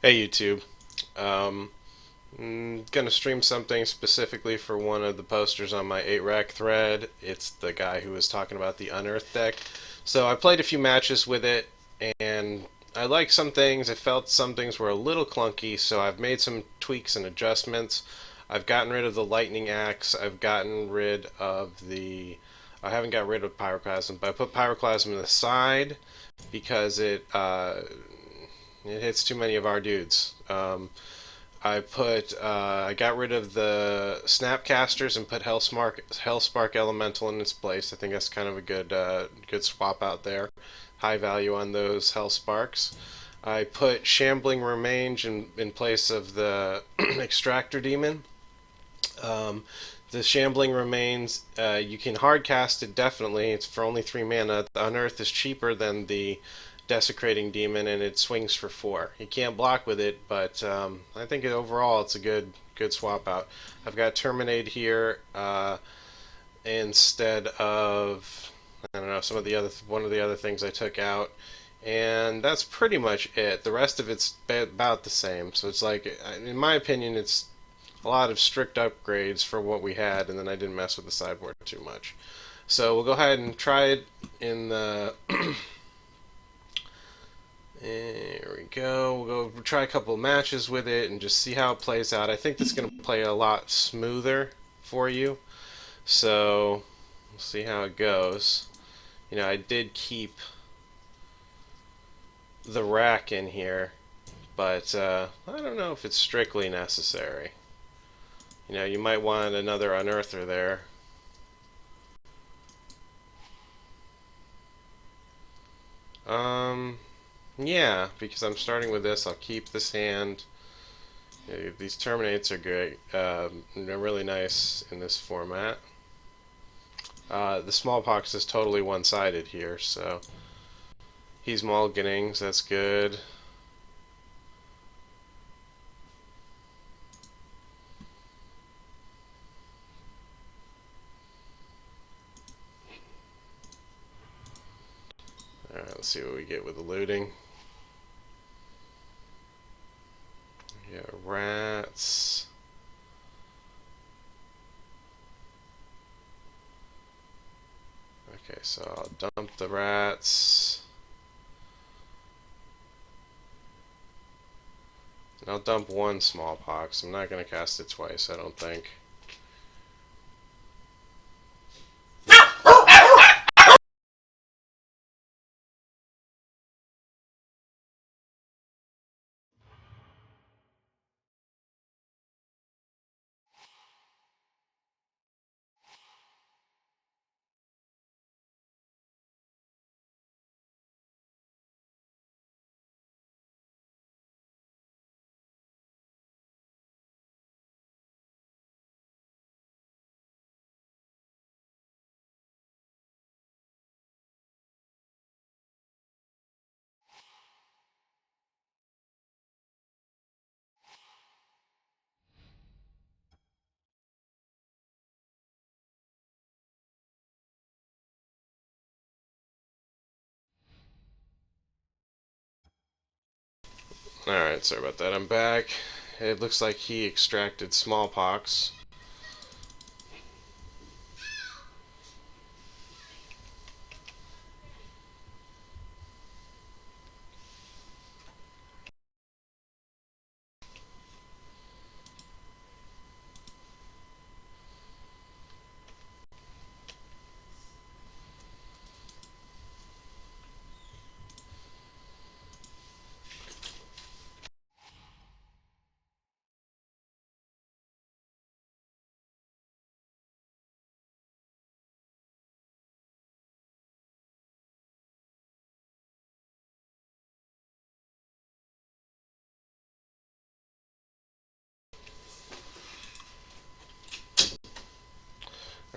Hey YouTube. Um, gonna stream something specifically for one of the posters on my 8-rack thread. It's the guy who was talking about the Unearthed deck. So I played a few matches with it, and I liked some things. I felt some things were a little clunky, so I've made some tweaks and adjustments. I've gotten rid of the Lightning Axe. I've gotten rid of the. I haven't got rid of Pyroclasm, but I put Pyroclasm in the side because it hits too many of our dudes. I got rid of the Snapcasters and put Hellspark Elemental in its place. I think that's kind of a good swap out there. High value on those Hellsparks. I put Shambling Remains in place of the Extractor Demon. Um, the Shambling Remains, you can hard cast it definitely. It's for only 3 mana. The Unearth is cheaper than the Desecrating Demon, and it swings for 4. You can't block with it, but I think overall it's a good swap out. I've got Terminate here instead of I don't know some of the other one of the other things I took out, and that's pretty much it. The rest of it's about the same. So it's like, in my opinion, it's a lot of strict upgrades for what we had, and then I didn't mess with the sideboard too much. So we'll go ahead and try it in the. There we go. We'll try a couple of matches with it and just see how it plays out. I think this is going to play a lot smoother for you. So we'll see how it goes. I did keep the rack in here, but I don't know if it's strictly necessary. You might want another unearther there. Um, yeah, because I'm starting with this, I'll keep this hand. These terminates are great. They're really nice in this format. The smallpox is totally one-sided here, so he's mulliganing, so that's good. Alright, let's see what we get with the looting. Yeah, rats. Okay, so I'll dump the rats. And I'll dump one smallpox. I'm not going to cast it twice, I don't think. Alright, sorry about that. I'm back. It looks like he extracted smallpox.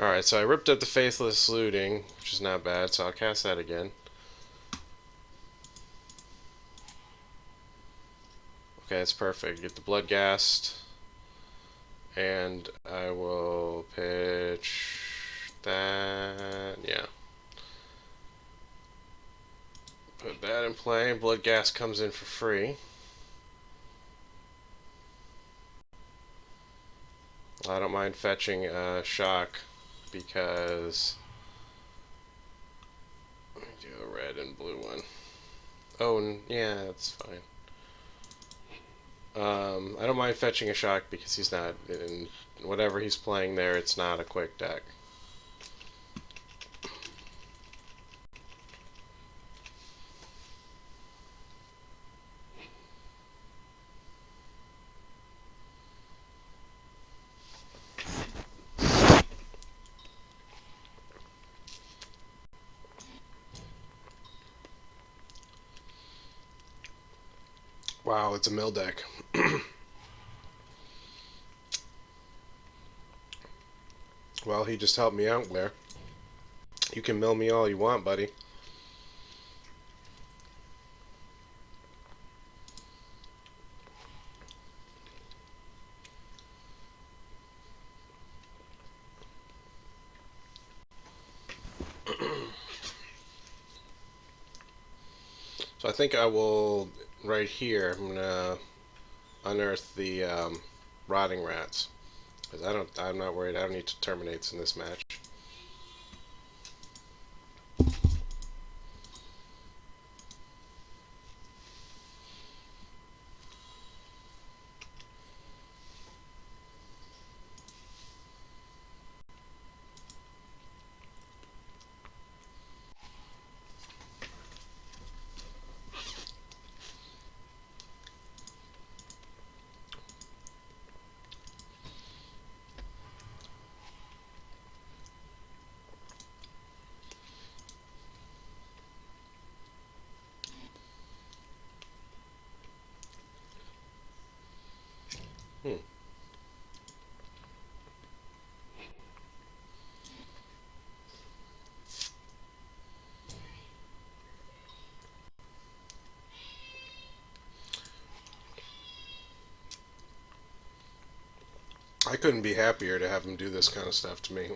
Alright, so I ripped up the Faithless Looting, which is not bad, so I'll cast that again. Okay, that's perfect. Get the Bloodghast. And I will pitch that. Yeah. Put that in play. Bloodghast comes in for free. I don't mind fetching a shock because let me do a red and blue one. Oh, yeah, that's fine. I don't mind fetching a shock because he's not in whatever he's playing there. It's not a quick deck. Wow, it's a mill deck. Well, he just helped me out there. You can mill me all you want, buddy. So I think I will, right here, I'm gonna unearth the rotting rats. Because I'm not worried. I don't need to terminates in this match. Hmm. I couldn't be happier to have him do this kind of stuff to me.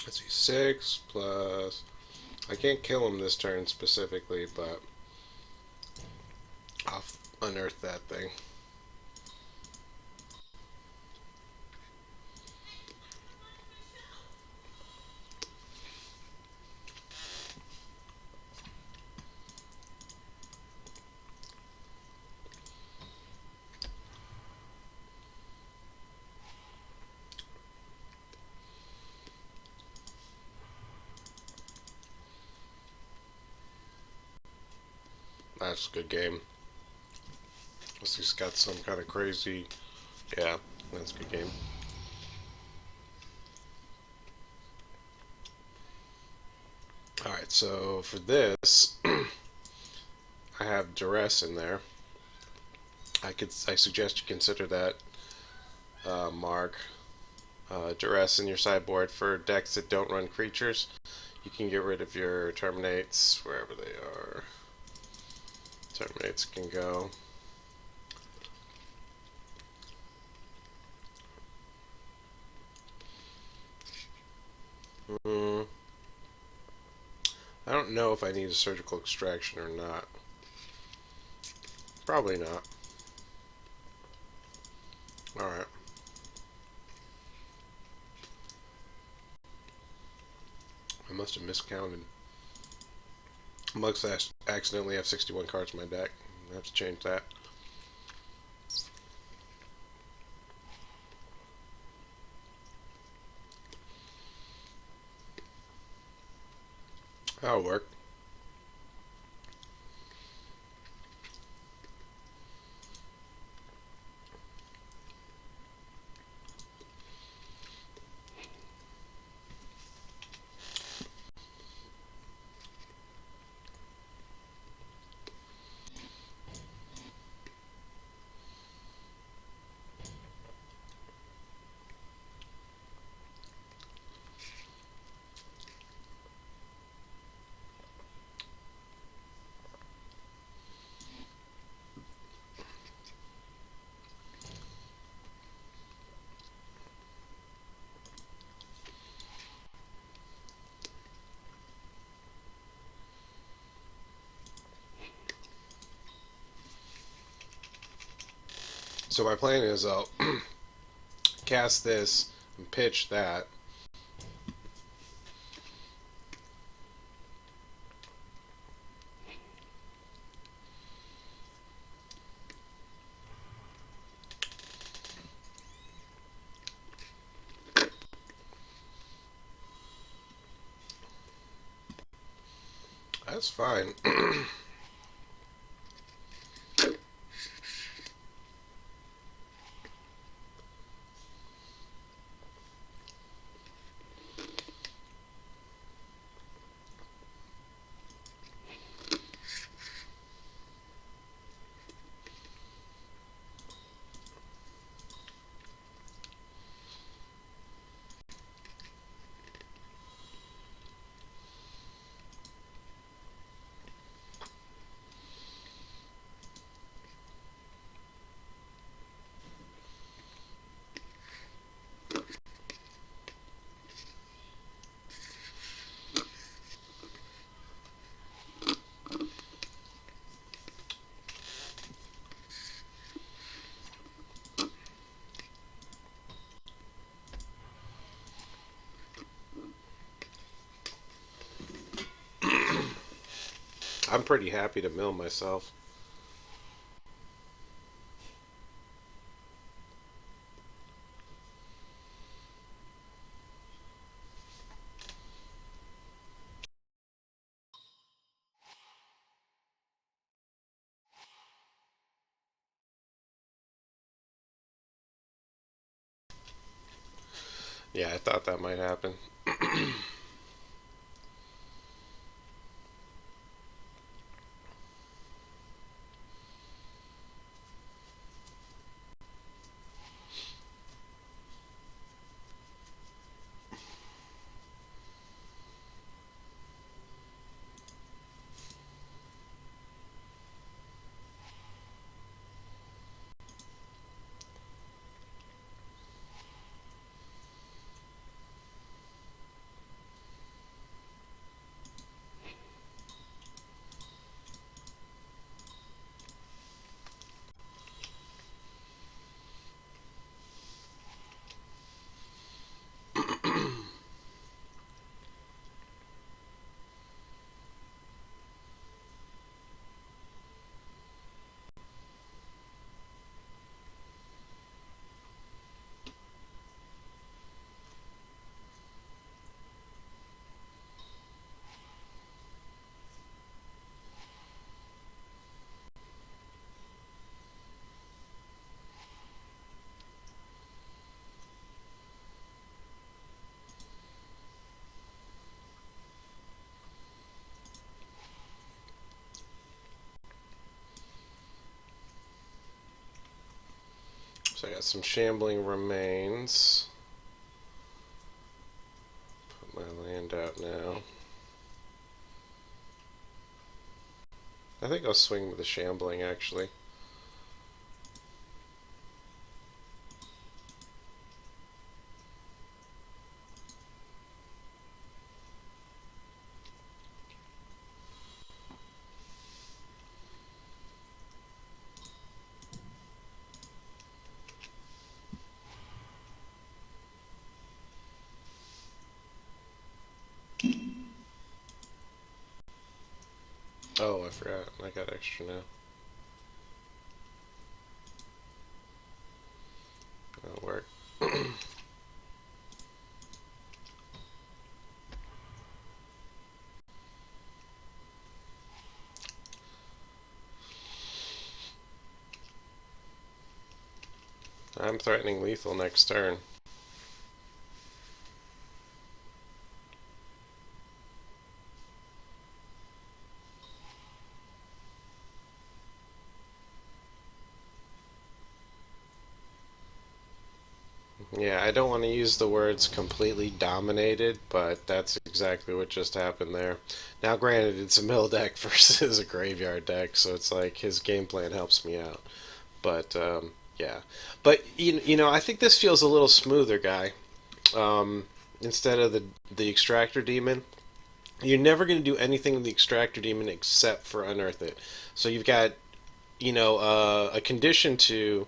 Let's see, 6 plus... I can't kill him this turn specifically, but I'll unearth that thing. That's a good game. Unless he's got some kind of crazy... Yeah, that's a good game. Alright, so for this, I have duress in there. I suggest you consider that, Mark. Duress in your sideboard for decks that don't run creatures. You can get rid of your terminates wherever they are. Terminates can go. Mm, I don't know if I need a surgical extraction or not. Probably not. Alright. I must have miscounted. I must accidentally have 61 cards in my deck. I have to change that. That'll work. So my plan is I'll cast this and pitch that. That's fine. I'm pretty happy to mill myself. Yeah, I thought that might happen. So I got some shambling remains. Put my land out now. I think I'll swing with the shambling actually. Oh, I forgot. I got extra now. That'll work. I'm threatening lethal next turn. Yeah, I don't want to use the words completely dominated, but that's exactly what just happened there. Now, granted, it's a mill deck versus a graveyard deck, so it's like his game plan helps me out. But yeah, but I think this feels a little smoother, guy. Instead of the extractor demon, you're never going to do anything with the extractor demon except for unearth it. So you've got a condition to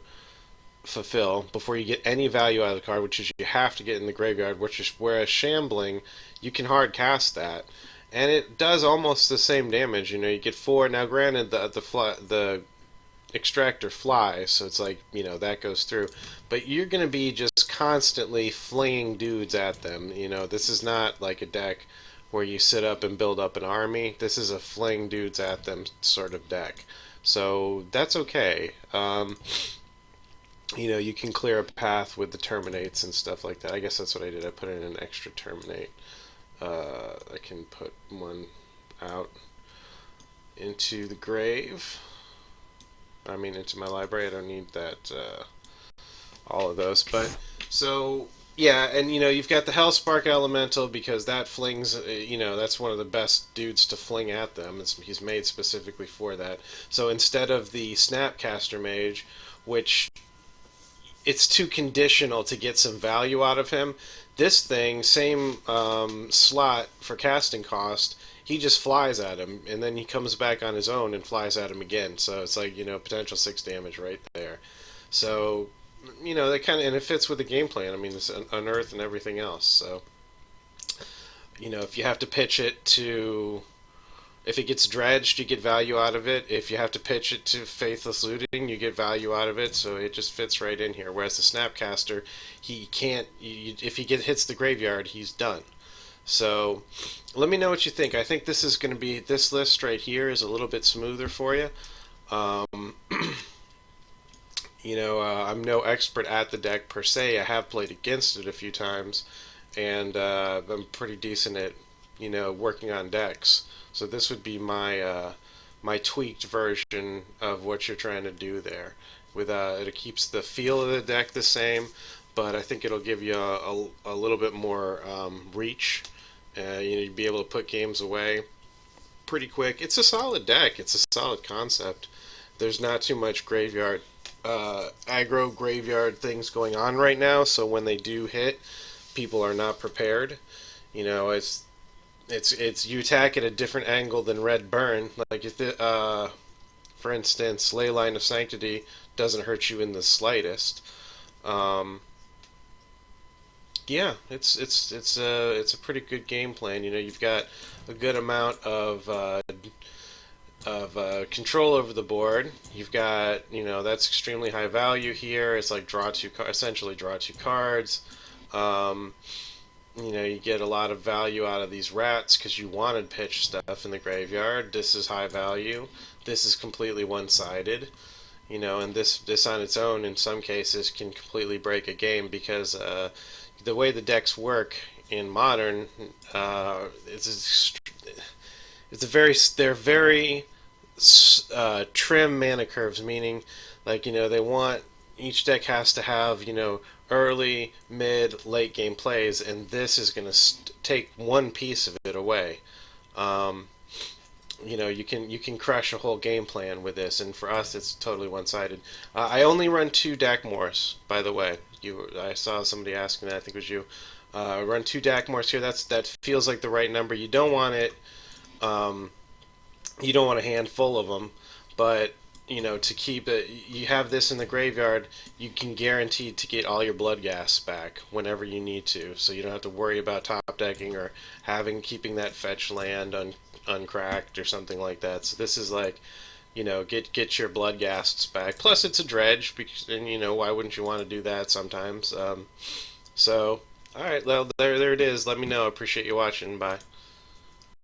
fulfill before you get any value out of the card, which is you have to get in the graveyard. Which is whereas shambling, you can hard cast that, and it does almost the same damage. You know, you get four. Now, granted, the extractor flies, so it's like, you know, that goes through, but you're going to be just constantly flinging dudes at them. You know, this is not like a deck where you sit up and build up an army. This is a fling dudes at them sort of deck, so that's okay. You know, you can clear a path with the terminates and stuff like that. I guess that's what I did. I put in an extra terminate. I can put one out into the grave. I mean, into my library. I don't need that, all of those. But, so, yeah, and, you know, you've got the Hellspark Elemental because that flings, you know, that's one of the best dudes to fling at them. He's made specifically for that. So instead of the Snapcaster Mage, which it's too conditional to get some value out of him. This thing, same slot for casting cost, he just flies at him, and then he comes back on his own and flies at him again. So it's like, you know, potential 6 damage right there. So, you know, that kind of, and it fits with the game plan. I mean, it's Unearth and everything else. So, you know, if you have to pitch it to, if it gets dredged, you get value out of it. If you have to pitch it to Faithless Looting, you get value out of it. So it just fits right in here. Whereas the Snapcaster, he can't. If he hits the graveyard, he's done. So let me know what you think. I think this is going to be, this list right here is a little bit smoother for you. Um, you know, I'm no expert at the deck per se. I have played against it a few times, and I'm pretty decent at, you know, working on decks. So this would be my my tweaked version of what you're trying to do there. With it keeps the feel of the deck the same, but I think it'll give you a little bit more reach. You know, you'd be able to put games away pretty quick. It's a solid deck. It's a solid concept. There's not too much graveyard aggro graveyard things going on right now, so when they do hit, people are not prepared. You know, it's you attack at a different angle than Red Burn. Like if it, for instance, Leyline of Sanctity doesn't hurt you in the slightest. Um, yeah, it's a pretty good game plan. You know, you've got a good amount of control over the board. You've got, you know, that's extremely high value here. It's like essentially draw two cards. Um, you know, you get a lot of value out of these rats because you wanted pitch stuff in the graveyard. This is high value. This is completely one-sided. You know, and this on its own in some cases can completely break a game because the way the decks work in Modern, it's a very they're very trim mana curves, meaning, like, you know, they want, each deck has to have, you know, early, mid, late game plays, and this is going to take one piece of it away. Um, you know, you can crush a whole game plan with this, and for us, it's totally one-sided. I only run 2 Dakmors, by the way. I saw somebody asking that. I think it was you. Run 2 Dakmors here. That feels like the right number. You don't want it. Um, you don't want a handful of them, but, you know, to keep it, you have this in the graveyard, you can guarantee to get all your blood gas back whenever you need to, so you don't have to worry about top decking or keeping that fetch land uncracked or something like that. So this is like, you know, get your blood gas back. Plus it's a dredge, because, and, you know, why wouldn't you want to do that sometimes? So, all right, well, there it is. Let me know. Appreciate you watching. Bye.